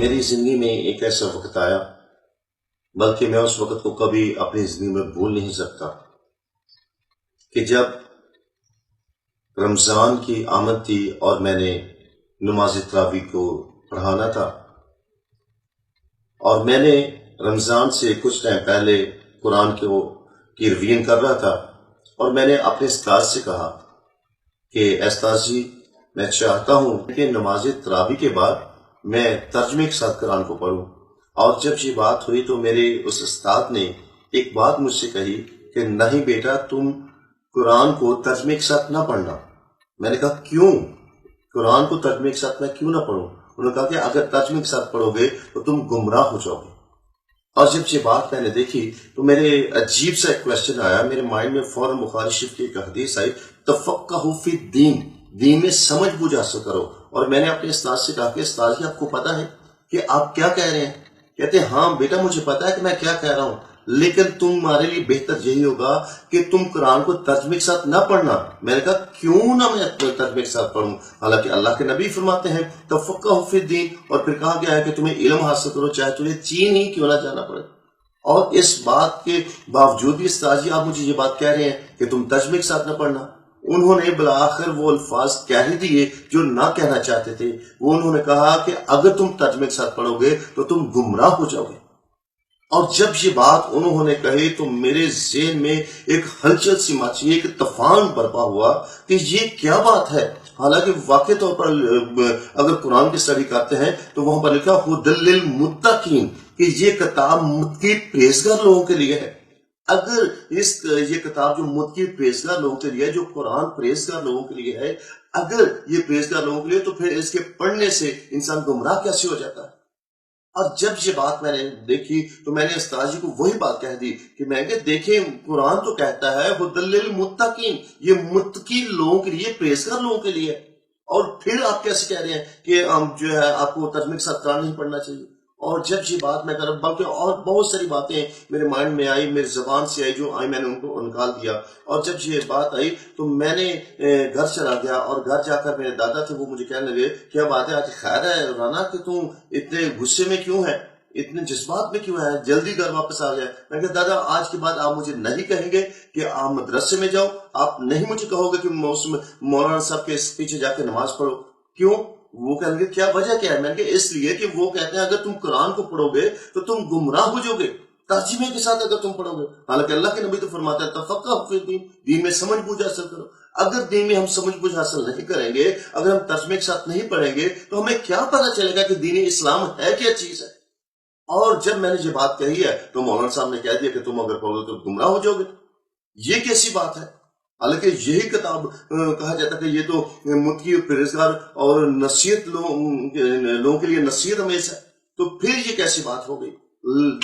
میری زندگی میں ایک ایسا وقت آیا، بلکہ میں اس وقت کو کبھی اپنی زندگی میں بھول نہیں سکتا، کہ جب رمضان کی آمد تھی اور میں نے نماز تراویح کو پڑھانا تھا، اور میں نے رمضان سے کچھ ٹائم پہلے قرآن کی ریویژن کر رہا تھا، اور میں نے اپنے استاد سے کہا کہ استاد جی، میں چاہتا ہوں کہ نماز تراویح کے بعد میں ترجمے کے ساتھ قرآن کو پڑھوں۔ اور جب یہ بات ہوئی تو میرے اس استاد نے ایک بات مجھ سے کہی کہ نہیں بیٹا، تم قرآن کو ترجمے کے ساتھ نہ پڑھنا۔ میں نے کہا کیوں؟ قرآن کو ترجمے کے ساتھ میں کیوں نہ پڑھوں؟ انہوں نے کہا کہ اگر ترجمے کے ساتھ پڑھو گے تو تم گمراہ ہو جاؤ گے۔ اور جب یہ بات میں نے دیکھی تو میرے عجیب سا ایک کوشچن آیا میرے مائنڈ میں، فوراً بخاری شریف کی ایک حدیث آئی، تفقہوا فی الدین، دین میں سمجھ بوجھ حاصل کرو۔ اور میں نے اپنے استاد سے کہا کہ استاد جی، آپ کو پتا ہے کہ آپ کیا کہہ رہے ہیں؟ کہتے ہیں ہاں بیٹا، مجھے پتا ہے کہ میں کیا کہہ رہا ہوں، لیکن تمہارے لیے بہتر یہی ہوگا کہ تم قرآن کو ترجمے کے ساتھ نہ پڑھنا۔ میں نے کہا کیوں نہ میں ترجمے کے ساتھ پڑھوں؟ حالانکہ اللہ کے نبی فرماتے ہیں تفقہوا فی الدین، اور پھر کہا گیا ہے کہ تمہیں علم حاصل کرو، چاہے تمہیں چین ہی کیوں نہ جانا پڑے۔ اور اس بات کے باوجود بھی استاد جی آپ مجھے یہ بات کہہ رہے ہیں کہ تم ترجمے کے ساتھ نہ پڑھنا۔ انہوں نے بالآخر وہ الفاظ کہہ ہی دیے جو نہ کہنا چاہتے تھے۔ وہ انہوں نے کہا کہ اگر تم ترجمے کے ساتھ پڑھو گے تو تم گمراہ ہو جاؤ گے۔ اور جب یہ بات انہوں نے کہی تو میرے ذہن میں ایک ہلچل سی مچی، ایک طوفان برپا ہوا کہ یہ کیا بات ہے۔ حالانکہ واقعی طور پر اگر قرآن کی اسٹڈی کرتے ہیں تو وہاں پر لکھا ھدی للمتقین، کہ یہ کتاب متقی پرہیزگار لوگوں کے لیے ہے۔ اگر یہ کتاب جو متقی پرہیزگار لوگوں کے لیے ہے، جو قرآن پرہیزگار لوگوں کے لیے ہے، اگر یہ پرہیزگار لوگوں کے لیے، تو پھر اس کے پڑھنے سے انسان گمراہ کیسے ہو جاتا ہے؟ اور جب یہ بات میں نے دیکھی تو میں نے استاد جی کو وہی بات کہہ دی کہ میں کہ دیکھیں، قرآن تو کہتا ہے ھدی للمتقین، یہ متقی لوگوں کے لیے، پرہیزگار لوگوں کے لیے، اور پھر آپ کیسے کہہ رہے ہیں کہ جو ہے آپ کو ترجمے کے ساتھ قرآن نہیں پڑھنا چاہیے؟ اور جب یہ بات میں کر رہا، بلکہ اور بہت ساری باتیں میرے مائنڈ میں آئی، میری زبان سے آئی، جو آئی میں نے ان کو نکال دیا۔ اور جب یہ بات آئی تو میں نے گھر چلا گیا، اور گھر جا کر میرے دادا تھے، وہ مجھے کہنے لگے کیا بات ہے آج، خیر ہے رانا کہ تم اتنے غصے میں کیوں ہے، اتنے جذبات میں کیوں ہے، جلدی گھر واپس آ جائے۔ میں کہا دادا، آج کے بعد آپ مجھے نہیں کہیں گے کہ آپ مدرسے میں جاؤ، آپ نہیں مجھے کہو گے کہ مولانا صاحب کے پیچھے جا کے نماز پڑھو۔ کیوں؟ وہ کہیں گے کیا وجہ کیا ہے؟ میں نے کہا اس لیے کہ وہ کہتے ہیں اگر تم قرآن کو پڑھو گے تو تم گمراہ ہو جاؤ گے، ترجمے کے ساتھ اگر تم پڑھو گے۔ حالانکہ اللہ کے نبی تو فرماتا ہے تفقہوا فی الدین، دین میں سمجھ بوجھ حاصل کرو۔ اگر دین میں ہم سمجھ بوجھ حاصل نہیں کریں گے، اگر ہم ترجمے کے ساتھ نہیں پڑھیں گے، تو ہمیں کیا پتہ چلے گا کہ دین اسلام ہے کیا چیز ہے؟ اور جب میں نے یہ بات کہی ہے تو مولانا صاحب نے کہہ دیا کہ تم اگر پڑھو گے تو گمراہ ہو جاؤ گے۔ یہ کیسی بات ہے؟ حالانکہ یہی کتاب کہا جاتا ہے کہ یہ تو متقی پرہیزگار اور نصیحت لوگوں کے لیے نصیحت ہمیش ہے، تو پھر یہ کیسی بات ہو گئی؟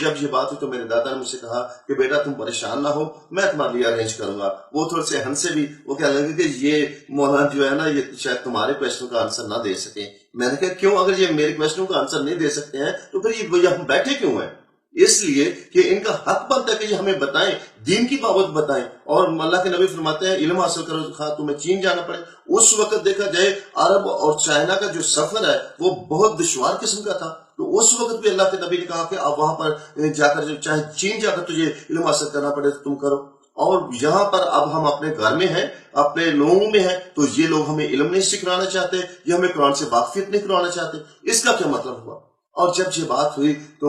جب یہ بات ہوئی تو میرے دادا نے مجھ سے کہا کہ بیٹا تم پریشان نہ ہو، میں تمہارے لیے ارینج کروں گا۔ وہ تھوڑے سے ہنسے بھی، وہ کہنے لگے کہ یہ مولانا جو ہے نا، یہ شاید تمہارے کویشچن کا آنسر نہ دے سکیں۔ میں نے کہا کیوں؟ اگر یہ میرے کویشچنوں کا آنسر نہیں دے سکتے ہیں تو پھر یہ ہم بیٹھے کیوں ہیں؟ اس لیے کہ ان کا حق بنتا ہے کہ یہ ہمیں بتائیں، دین کی بابت بتائیں۔ اور اللہ کے نبی فرماتے ہیں علم حاصل کرو، خواہ تمہیں چین جانا پڑے۔ اس وقت دیکھا جائے عرب اور چائنا کا جو سفر ہے وہ بہت دشوار قسم کا تھا، تو اس وقت بھی اللہ کے نبی نے کہا کہ اب وہاں پر جا کر چاہے چین جا کر تجھے علم حاصل کرنا پڑے تو تم کرو۔ اور یہاں پر اب ہم اپنے گھر میں ہیں، اپنے لوگوں میں ہیں، تو یہ لوگ ہمیں علم نہیں سکھلانا چاہتے، یہ ہمیں قرآن سے واقفیت نہیں کروانا چاہتے۔ اس کا کیا مطلب ہوا؟ اور جب یہ بات ہوئی تو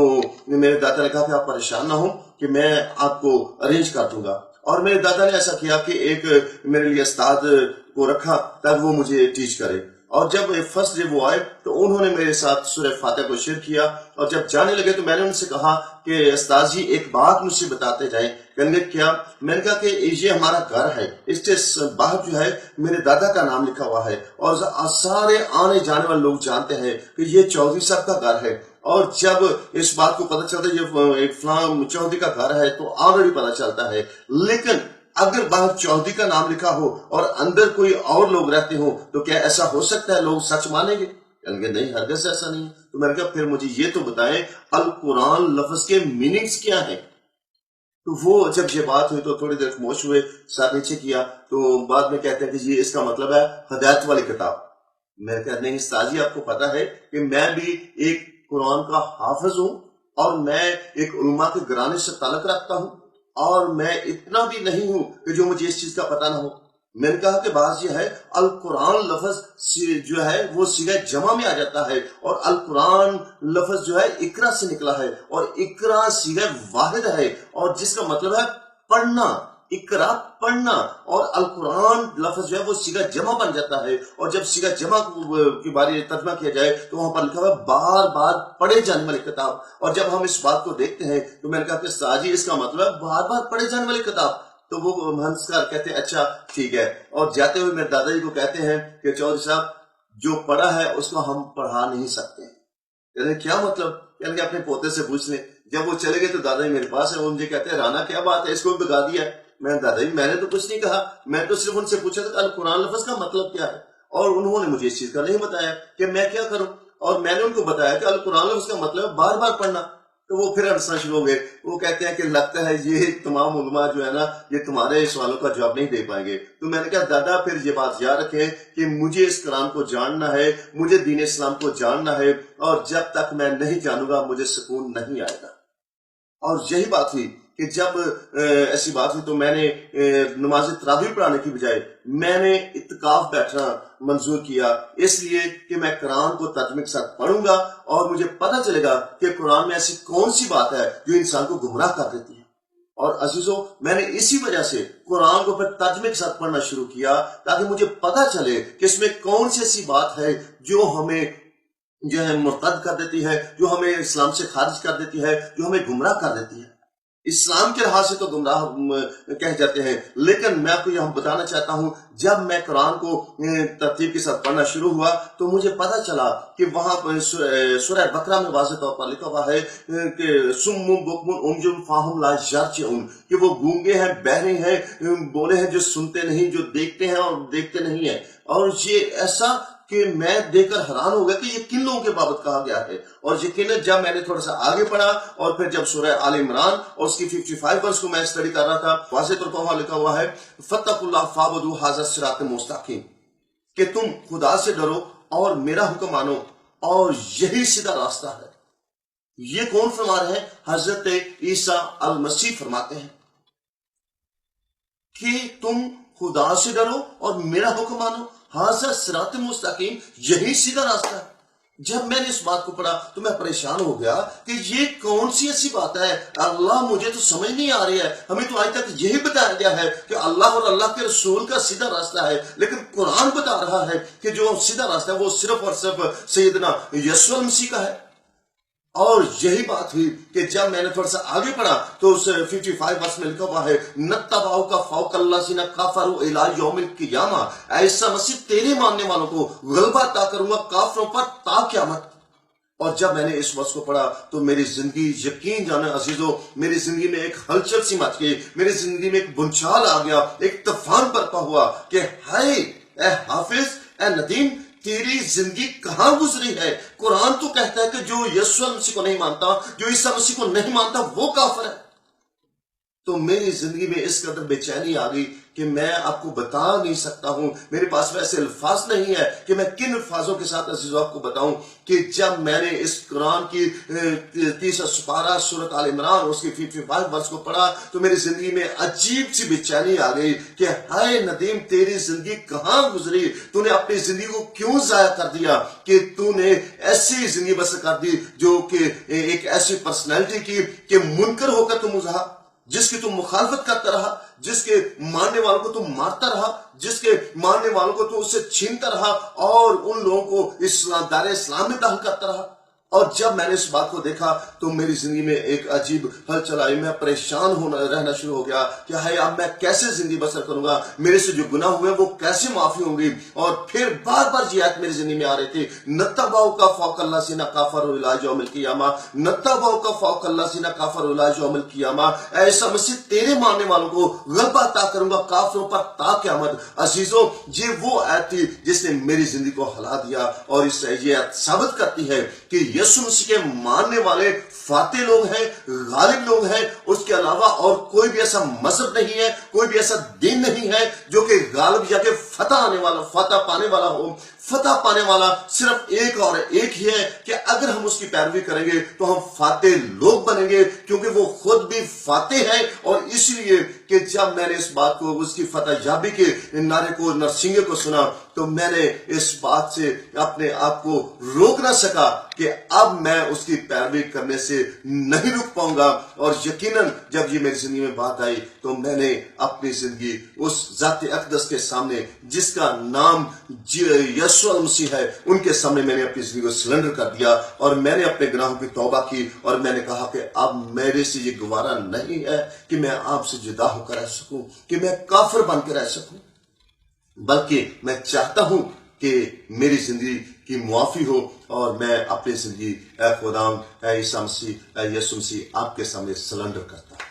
میرے دادا نے کہا کہ آپ پریشان نہ ہوں کہ میں آپ کو ارینج کر دوں گا۔ اور میرے دادا نے ایسا کیا کہ ایک میرے لیے استاد کو رکھا تاکہ وہ مجھے ٹیچ کرے۔ اور جب فرسٹ ڈے وہ آئے تو انہوں نے میرے ساتھ سورہ فاتحہ کو شیئر کیا، اور جب جانے لگے تو میں نے ان سے کہا کہ استاد جی ایک بات مجھ سے بتاتے جائیں۔ کہنے لگے کیا؟ میں نے کہا کہ یہ ہمارا گھر ہے، اس کے باہر جو ہے میرے دادا کا نام لکھا ہوا ہے، اور سارے آنے جانے والے لوگ جانتے ہیں کہ یہ چودھری صاحب کا گھر ہے۔ اور جب اس بات کو پتہ چلتا ہے یہ ایک فلاں چودھری کا گھر ہے تو آلریڈی پتہ چلتا ہے، لیکن اگر باہر چودھری کا نام لکھا ہو اور اندر کوئی اور لوگ رہتے ہوں تو کیا ایسا ہو سکتا ہے؟ لوگ سچ مانیں گے؟ کہیں گے نہیں، ہرگز ایسا نہیں ہے۔ تو میں نے کہا پھر مجھے یہ تو بتائیں القرآن لفظ کے میننگز کیا ہیں؟ تو وہ جب یہ بات ہوئی تو تھوڑی دیر خاموش ہوئے، سر نیچے کیا، تو بعد میں کہتے ہیں کہ یہ اس کا مطلب ہے ہدایت والی کتاب۔ میں کہتے نہیں استاد جی، آپ کو پتا ہے کہ میں بھی ایک قرآن کا حافظ ہوں اور میں ایک علماء کے گھرانے سے تعلق رکھتا ہوں، اور میں اتنا بھی نہیں ہوں کہ جو مجھے اس چیز کا پتہ نہ ہو۔ میں نے کہا کہ بات یہ ہے القرآن لفظ جو ہے وہ صیغہ جمع میں آ جاتا ہے، اور القرآن لفظ جو ہے اقرا سے نکلا ہے، اور اقرا صیغہ واحد ہے، اور جس کا مطلب ہے پڑھنا، اقرا پڑھنا، اور القرآن لفظ جو ہے وہ صیغہ جمع بن جاتا ہے، اور جب صیغہ جمع کے بارے میں ترجمہ کیا جائے تو وہاں پر لکھا ہوا ہے بار بار پڑھے جانے والی کتاب۔ اور جب ہم اس بات کو دیکھتے ہیں تو میں نے کہا کہ ساجی اس کا مطلب ہے بار بار پڑھے جانے والی کتاب۔ تو وہ ہنسکار کہتے ہیں اچھا ٹھیک ہے، اور جاتے ہوئے میرے دادا جی کو کہتے ہیں کہ چودھری صاحب جو پڑھا ہے اس کو ہم پڑھا نہیں سکتے۔ یعنی کیا مطلب؟ یعنی کہ اپنے پوتے سے پوچھ لیں۔ جب وہ چلے گئے تو دادا جی میرے پاس ہے، وہ مجھے کہتے ہیں رانا کیا بات ہے، اس کو بھی بگا دیا ہے۔ میں دادا جی میں نے تو کچھ نہیں کہا، میں تو صرف ان سے پوچھا تھا کہ القرآن لفظ کا مطلب کیا ہے، اور انہوں نے مجھے اس چیز کا نہیں بتایا کہ میں کیا کروں، اور میں نے ان کو بتایا کہ القرآن لفظ کا مطلب ہے بار بار پڑھنا۔ تو وہ پھر ہنسنا شروع ہو گئے، وہ کہتے ہیں کہ لگتا ہے یہ تمام علماء جو ہے نا یہ تمہارے سوالوں کا جواب نہیں دے پائیں گے۔ تو میں نے کہا دادا پھر یہ بات یاد رکھیں کہ مجھے اس قرآن کو جاننا ہے، مجھے دین اسلام کو جاننا ہے، اور جب تک میں نہیں جانوں گا مجھے سکون نہیں آئے گا۔ اور یہی بات ہوئی کہ جب ایسی بات ہوئی تو میں نے نماز تراویح پڑھانے کی بجائے میں نے اعتکاف بیٹھنا منظور کیا، اس لیے کہ میں قرآن کو ترجمے کے ساتھ پڑھوں گا اور مجھے پتہ چلے گا کہ قرآن میں ایسی کون سی بات ہے جو انسان کو گمراہ کر دیتی ہے۔ اور عزیزوں میں نے اسی وجہ سے قرآن کو پھر ترجمے کے ساتھ پڑھنا شروع کیا تاکہ مجھے پتہ چلے کہ اس میں کون سی ایسی بات ہے جو ہمیں جو ہے مرتد کر دیتی ہے، جو ہمیں اسلام سے خارج کر دیتی ہے، جو ہمیں گمراہ کر دیتی ہے۔ اسلام کے لحاظ سے تو گمراہ کہہ جاتے ہیں، لیکن میں آپ کو یہاں بتانا چاہتا ہوں جب میں قرآن کو ترتیب کے ساتھ پڑھنا شروع ہوا تو مجھے پتہ چلا کہ وہاں پر سورہ بقرہ میں واضح طور پر لکھا ہوا ہے کہ سم بکم عمي فاهم لا يرجعون، کہ وہ گونگے ہیں، بہرے ہیں، بولے ہیں جو سنتے نہیں، جو دیکھتے ہیں اور دیکھتے نہیں ہیں۔ اور یہ ایسا کہ میں دیکھ کر حیران ہو گیا کہ یہ کن لوگوں کے بابت کہا گیا ہے۔ اور یقیناً جب میں نے تھوڑا سا آگے پڑھا اور پھر جب سورہ آل عمران اور اس کی 55 ورس کو میں اسٹڈی کر رہا تھا، واضح طور پر وہاں لکھا ہوا ہے فَاتَّقُوا اللَّهَ فَاعْبُدُوهُ هَٰذَا الصِّرَاطُ الْمُسْتَقِيمُ، کہ تم خدا سے ڈرو اور میرا حکم مانو اور یہی سیدھا راستہ ہے۔ یہ کون فرما رہے ہیں؟ حضرت عیسیٰ المسیح فرماتے ہیں کہ تم خدا سے ڈرو اور میرا حکم مانو، ہاذا صراط مستقیم، یہی سیدھا راستہ ہے۔ جب میں نے اس بات کو پڑھا تو میں پریشان ہو گیا کہ یہ کون سی ایسی بات ہے، اللہ مجھے تو سمجھ نہیں آ رہی ہے۔ ہمیں تو آج تک یہی بتایا گیا ہے کہ اللہ اور اللہ کے رسول کا سیدھا راستہ ہے، لیکن قرآن بتا رہا ہے کہ جو سیدھا راستہ ہے وہ صرف اور صرف سیدنا یسوع مسیح کا ہے۔ اور یہی بات ہوئی کہ جب میں نے تھوڑا سا آگے پڑھا تو اس 55 ورس میں لکھا ہوا ہے نتبعوک فوق الذین کفروا الی یوم القیامہ، ایسا مسیح تیرے ماننے والوں کو غلبہ عطا کروں گا کافروں پر تا قیامت۔ اور جب میں نے اس ورس کو پڑھا تو میری زندگی، یقین جانا عزیزو، میری زندگی میں ایک ہلچل سی مچ گئی، میری زندگی میں ایک بنچال آ گیا، ایک طوفان برپا ہوا کہ ہائے اے حافظ، اے ندیم، تیری زندگی کہاں گزری ہے؟ قرآن تو کہتا ہے کہ جو یسوع مسیح کو نہیں مانتا، جو عیسیٰ مسیح کو نہیں مانتا وہ کافر ہے۔ تو میری زندگی میں اس قدر بے چینی آ گئی کہ میں آپ کو بتا نہیں سکتا ہوں، میرے پاس ویسے الفاظ نہیں ہے کہ میں کن الفاظوں کے ساتھ عزیزو آپ کو بتاؤں کہ جب میں نے اس قرآن کی 30 سپارہ سورۃ آل عمران اور اس کی 55 ورس کو پڑھا تو میری زندگی میں عجیب سی بے چینی آ گئی کہ ہائے ندیم، تیری زندگی کہاں گزری؟ تو نے اپنی زندگی کو کیوں ضائع کر دیا کہ تو نے ایسی زندگی بسر کر دی جو کہ ایک ایسی پرسنالٹی کی کہ منکر ہو کر تم جس کی تم مخالفت کرتا رہا، جس کے ماننے والوں کو تم مارتا رہا، جس کے ماننے والوں کو تم اس سے چھینتا رہا اور ان لوگوں کو دار اسلام میں داخل کرتا رہا۔ اور جب میں نے اس بات کو دیکھا تو میری زندگی میں ایک عجیب ہلچل آئی، میں پریشان رہنا شروع ہو گیا کہ ہائے اب میں کیسے زندگی بسر کروں گا، میرے سے جو گناہ ہوئے وہ کیسے معافی ہوں گی۔ اور پھر بار بار یہ آیت میری زندگی میں آ رہی تھی نتبعوک فوق الذین کفروا الی یوم القیامہ، نتبعوک فوق الذین کفروا الی یوم القیامہ، ایسا مسیح تیرے ماننے والوں کو غلبہ عطا کروں گا کافروں پر تا قیامت۔ عزیزو، یہ وہ آیت تھی جس نے میری زندگی کو ہلا دیا، اور اس سے یہ آیت ثابت کرتی ہے کہ یسوع مسیح کے ماننے والے فاتح لوگ ہیں، غالب لوگ ہیں، اس کے علاوہ اور کوئی بھی ایسا مذہب نہیں ہے، کوئی بھی ایسا دین نہیں ہے جو کہ غالب یا کہ فتح پانے والا ہو، فتح پانے والا صرف ایک اور ایک ہی ہے کہ اگر ہم اس کی پیروی کریں گے تو ہم فاتح لوگ بنیں گے، کیونکہ وہ خود بھی فاتح ہے۔ اور اس لیے کہ جب میں نے اس بات کو، اس کی فتح یابی کے نعرے کو، نرسنگے کو سنا، تو میں نے اس بات سے اپنے آپ کو روک نہ سکا کہ اب میں اس کی پیروی کرنے سے نہیں رک پاؤں گا۔ اور یقیناً جب یہ میری زندگی میں بات آئی تو میں نے اپنی زندگی اس ذات اقدس کے سامنے، جس کا نام یسوع المسیح ہے، ان کے سامنے میں نے اپنی زندگی کو سلنڈر کر دیا، اور میں نے اپنے گناہوں کی توبہ کی، اور میں نے کہا کہ اب میرے سے یہ گوارا نہیں ہے کہ میں آپ سے جدا ہو کر رہ سکوں، کہ میں کافر بن کے رہ سکوں، بلکہ میں چاہتا ہوں کہ میری زندگی کی معافی ہو، اور میں اپنی زندگی اے خداوند، اے عیسیٰ مسیح، اے یسوع مسیح، آپ کے سامنے سلنڈر کرتا ہوں۔